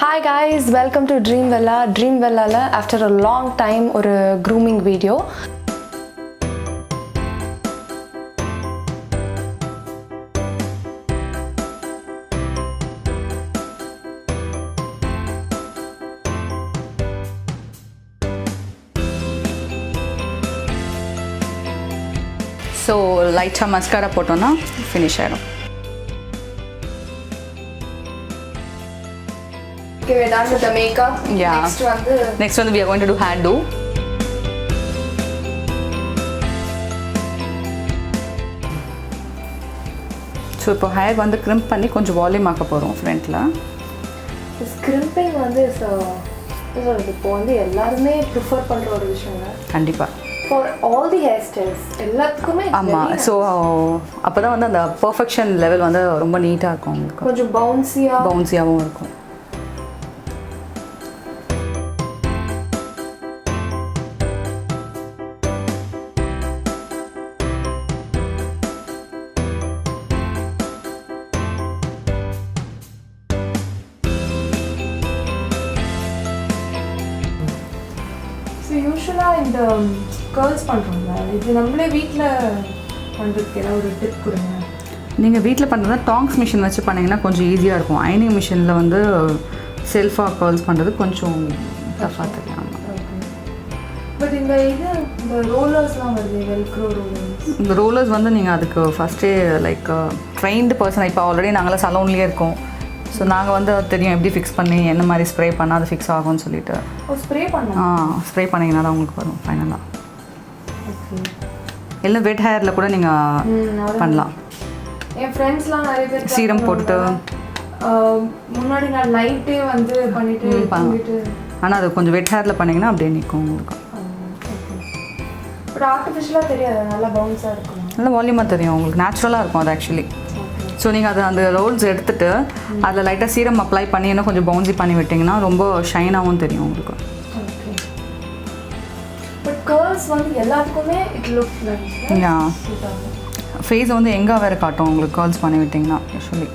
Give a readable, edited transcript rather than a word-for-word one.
Hi guys, welcome to Dream Wella. Dream Wella la after a long time ஒரு grooming video. So light mascara போட்டோம்னா finish ஆயிடும். Okay, we're done with the makeup. Yeah. Next one we are going to do hairdo. So இப்போ hair வந்து crimp பண்ணி கொஞ்சம் volume ஆக்க போறோம் ஃப்ரண்ட்ல. This crimping வந்து இப்போ வந்து எல்லாரும் prefer பண்ற ஒரு விஷயங்க. கண்டிப்பா. For all the hairstyles எல்லாத்துக்குமே ஆமா. So அப்பதான் வந்து அந்த perfection level வந்து ரொம்ப நீட்டா இருக்கும் உங்களுக்கு. கொஞ்சம் bouncy-ஆவும் இருக்கும். யூஷுவலா இந்த கர்ல்ஸ் பண்றோம்ல இது நம்மளே வீட்ல பண்றதுக்கு ஏதாவது ஒரு டிப் கொடுங்க. நீங்க வீட்ல பண்றதா டாங்ஸ் மிஷின் வச்சு பண்ணீங்கன்னா கொஞ்சம் ஈஸியா இருக்கும். ஐனிங் மிஷின்ல வந்து செல்ஃபா கர்ல்ஸ் பண்றது கொஞ்சம் டஃபா தெரியும். பட் இந்த ரோலர்ஸ்லாம் வருது, வெல்க்ரோ ரோலர்ஸ். இந்த ரோலர்ஸ் வந்து நீங்க அதுக்கு ஃபர்ஸ்டே லைக் ட்ரெயின்டு பர்சன் இப்போ ஆல்ரெடி நாங்களாம் சலூன்லயே இருக்கோம். ஸோ நாங்கள் வந்து தெரியும் எப்படி ஃபிக்ஸ் பண்ணி என்ன மாதிரி ஸ்ப்ரே பண்ணால் அது ஃபிக்ஸ் ஆகும்னு சொல்லிட்டு ஸ்ப்ரே பண்ணிங்கன்னா தான் உங்களுக்கு வரும் ஃபைனலாக. இல்லை வெட் ஹேரில் கூட நீங்கள் பண்ணலாம். என் ஃப்ரெண்ட்ஸ்லாம் நிறைய பேர் சீரம் போட்டுட்டு முன்னாடி நான் நைட்டே வந்து பண்ணிட்டு ஆனால் அது கொஞ்சம் வெட் ஹேரில் பண்ணிங்கன்னா அப்படியே நிற்கும் உங்களுக்கு. பட் ஆர்டிஃபிஷியலாக தெரியாது, நல்லா பவுன்ஸாக இருக்கும், நல்லா வால்யூமாக தெரியும் உங்களுக்கு, நேச்சுரலாக இருக்கும் அது ஆக்சுவலி. ஸோ நீங்கள் அதை அந்த ரோல்ஸ் எடுத்துகிட்டு அதில் லைட்டாக சீரம் அப்ளை பண்ணி இன்னும் கொஞ்சம் பவுன்சி பண்ணி விட்டிங்கன்னா ரொம்ப ஷைனாகவும் தெரியும் உங்களுக்கு. பட் கர்ல்ஸ் வந்து எல்லாத்துக்குமே இட் லுக் லைக் ஃபேஸ் வந்து எங்கே வேறு காட்டும் உங்களுக்கு கர்ல்ஸ் பண்ணி விட்டிங்கன்னா யூஸ்வலி.